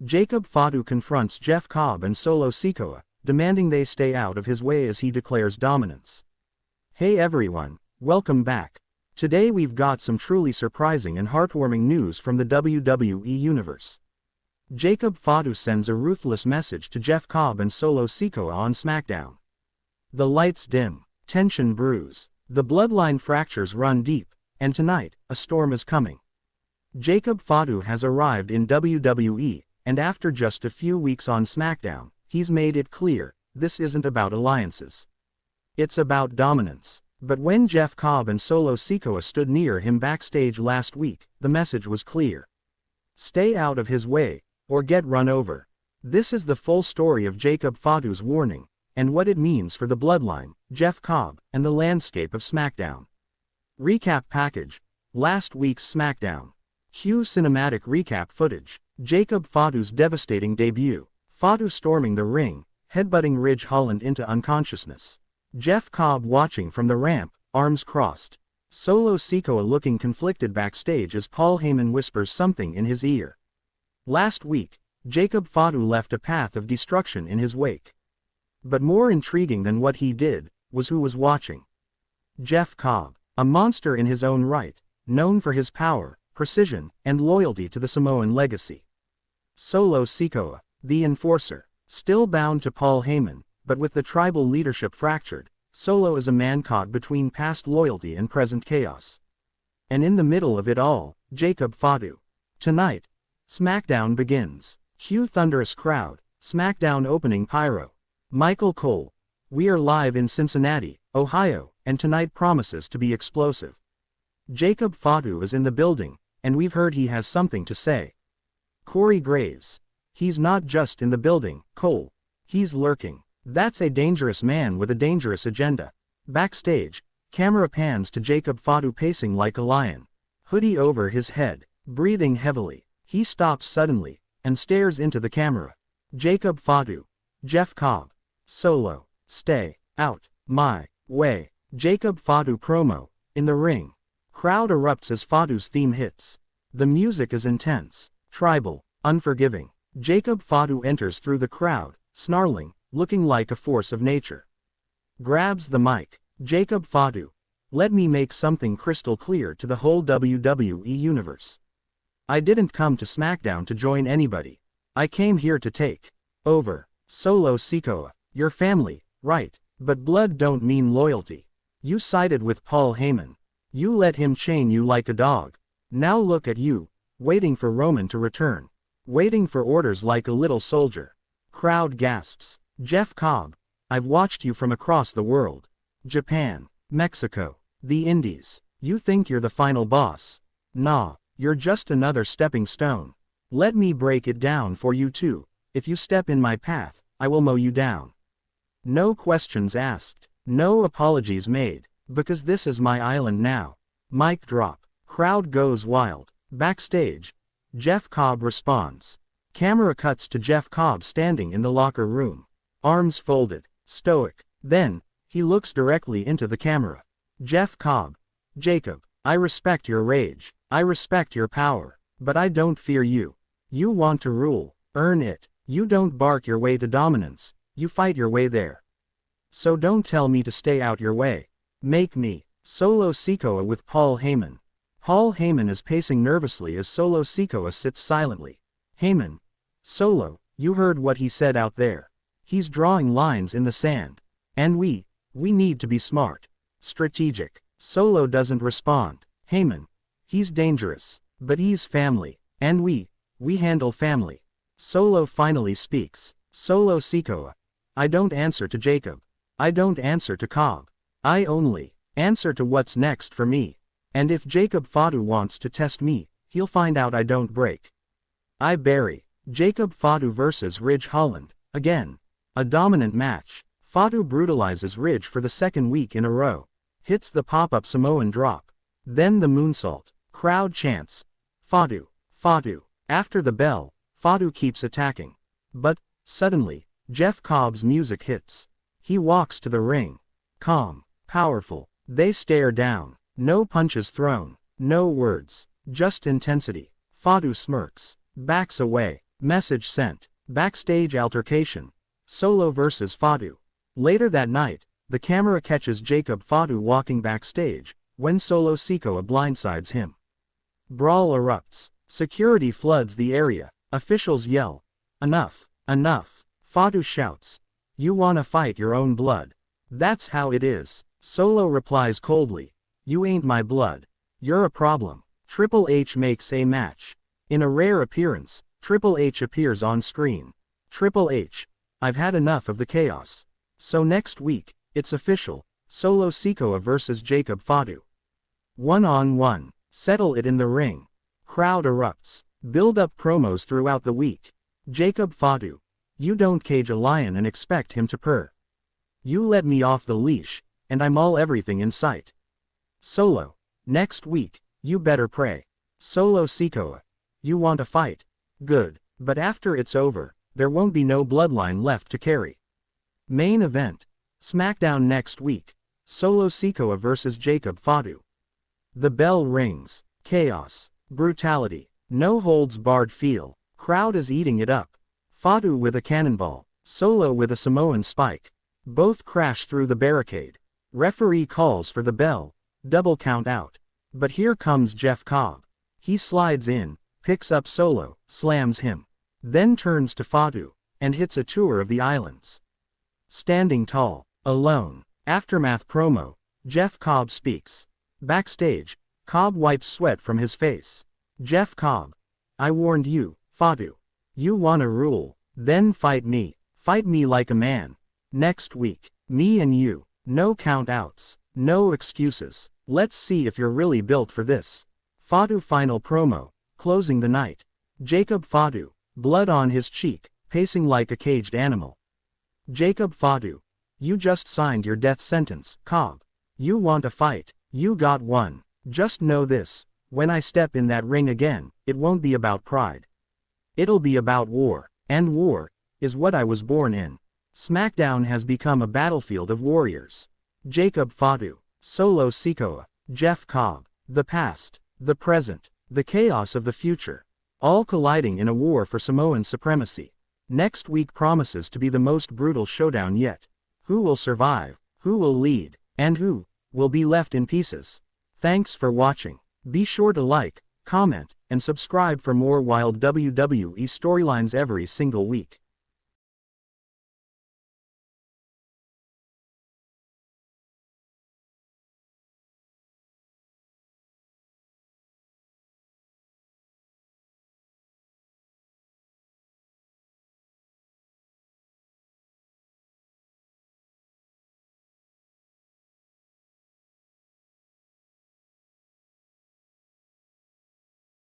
Jacob Fatu confronts Jeff Cobb and Solo Sikoa, demanding they stay out of his way as he declares dominance. Hey everyone, welcome back. Today we've got some truly surprising and heartwarming news from the WWE Universe. Jacob Fatu sends a ruthless message to Jeff Cobb and Solo Sikoa on SmackDown. The lights dim, tension brews, the bloodline fractures run deep, and tonight, a storm is coming. Jacob Fatu has arrived in WWE, and after just a few weeks on SmackDown, he's made it clear, this isn't about alliances. It's about dominance. But when Jeff Cobb and Solo Sikoa stood near him backstage last week, the message was clear. Stay out of his way, or get run over. This is the full story of Jacob Fatu's warning, and what it means for the bloodline, Jeff Cobb, and the landscape of SmackDown. Recap package. Last week's SmackDown. Cue cinematic recap footage. Jacob Fatu's devastating debut. Fatu storming the ring, headbutting Ridge Holland into unconsciousness. Jeff Cobb watching from the ramp, arms crossed. Solo Sikoa looking conflicted backstage as Paul Heyman whispers something in his ear. Last week, Jacob Fatu left a path of destruction in his wake. But more intriguing than what he did, was who was watching. Jeff Cobb, a monster in his own right, known for his power, precision, and loyalty to the Samoan legacy. Solo Sikoa, the enforcer, still bound to Paul Heyman, but with the tribal leadership fractured, Solo is a man caught between past loyalty and present chaos. And in the middle of it all, Jacob Fatu. Tonight, SmackDown begins. Cue thunderous crowd, SmackDown opening pyro. Michael Cole. We are live in Cincinnati, Ohio, and tonight promises to be explosive. Jacob Fatu is in the building, and we've heard he has something to say. Corey Graves. He's not just in the building, Cole. He's lurking. That's a dangerous man with a dangerous agenda. Backstage, camera pans to Jacob Fatu pacing like a lion. Hoodie over his head, breathing heavily. He stops suddenly, and stares into the camera. Jacob Fatu. Jeff Cobb. Solo. Stay out my way. Jacob Fatu promo. In the ring. Crowd erupts as Fatu's theme hits. The music is intense, tribal, unforgiving. Jacob Fatu enters through the crowd, snarling, looking like a force of nature. Grabs the mic. Jacob Fatu. Let me make something crystal clear to the whole WWE Universe. I didn't come to SmackDown to join anybody. I came here to take over. Solo Sikoa. Your family, right, but blood don't mean loyalty. You sided with Paul Heyman. You let him chain you like a dog. Now look at you, waiting for Roman to return. Waiting for orders like a little soldier. Crowd gasps. Jeff Cobb. I've watched you from across the world. Japan, Mexico, the Indies. You think you're the final boss. Nah, you're just another stepping stone. Let me break it down for you too. If you step in my path, I will mow you down. No questions asked. No apologies made. Because this is my island now. Mic drop. Crowd goes wild. Backstage. Jeff Cobb responds. Camera cuts to Jeff Cobb standing in the locker room. Arms folded, stoic. Then, he looks directly into the camera. Jeff Cobb. Jacob, I respect your rage. I respect your power. But I don't fear you. You want to rule. Earn it. You don't bark your way to dominance. You fight your way there. So don't tell me to stay out your way. Make me. Solo Sikoa with Paul Heyman. Paul Heyman is pacing nervously as Solo Sikoa sits silently. Heyman. Solo, you heard what he said out there. He's drawing lines in the sand. And we need to be smart. Strategic. Solo doesn't respond. Heyman. He's dangerous. But he's family. And we handle family. Solo finally speaks. Solo Sikoa. I don't answer to Jacob. I don't answer to Cobb. I only answer to what's next for me. And if Jacob Fatu wants to test me, he'll find out I don't break. I bury. Jacob Fatu versus Ridge Holland. Again. A dominant match. Fatu brutalizes Ridge for the second week in a row. Hits the pop-up Samoan drop. Then the moonsault. Crowd chants. Fatu. Fatu. After the bell, Fatu keeps attacking. But, suddenly, Jeff Cobb's music hits. He walks to the ring. Calm. Powerful. They stare down. No punches thrown. No words. Just intensity. Fatu smirks. Backs away. Message sent. Backstage altercation. Solo vs Fatu. Later that night, the camera catches Jacob Fatu walking backstage, when Solo Sikoa blindsides him. Brawl erupts. Security floods the area. Officials yell, "Enough! Enough!" Fatu shouts, "You wanna fight your own blood? That's how it is." Solo replies coldly, "You ain't my blood. You're a problem." Triple H makes a match. In a rare appearance, Triple H appears on screen. Triple H, "I've had enough of the chaos. So next week, it's official, Solo Sikoa vs Jacob Fatu. 1-on-1. Settle it in the ring." Crowd erupts. Build up promos throughout the week. Jacob Fatu, "You don't cage a lion and expect him to purr. You let me off the leash, and I maul everything in sight." Solo, "Next week, you better pray." Solo Sikoa, "You want a fight? Good. But after it's over, there won't be no bloodline left to carry." Main event. SmackDown next week. Solo Sikoa vs Jacob Fatu. The bell rings. Chaos. Brutality. No holds barred feel. Crowd is eating it up. Fatu with a cannonball. Solo with a Samoan spike. Both crash through the barricade. Referee calls for the bell. Double count out. But here comes Jeff Cobb. He slides in, picks up Solo, slams him. Then turns to Fatu, and hits a tour of the islands. Standing tall. Alone. Aftermath promo. Jeff Cobb speaks. Backstage, Cobb wipes sweat from his face. Jeff Cobb, "I warned you, Fatu. You wanna rule, then fight me. Fight me like a man. Next week, me and you. No count-outs, no excuses. Let's see if you're really built for this." Fatu final promo, closing the night. Jacob Fatu, blood on his cheek, pacing like a caged animal. Jacob Fatu, "You just signed your death sentence, Cobb. You want a fight, you got one. Just know this, when I step in that ring again, it won't be about pride. It'll be about war, and war is what I was born in." SmackDown has become a battlefield of warriors. Jacob Fatu, Solo Sikoa, Jeff Cobb, the past, the present, the chaos of the future, all colliding in a war for Samoan supremacy. Next week promises to be the most brutal showdown yet. Who will survive, who will lead, and who will be left in pieces? Thanks for watching. Be sure to like, comment, and subscribe for more wild WWE storylines every single week.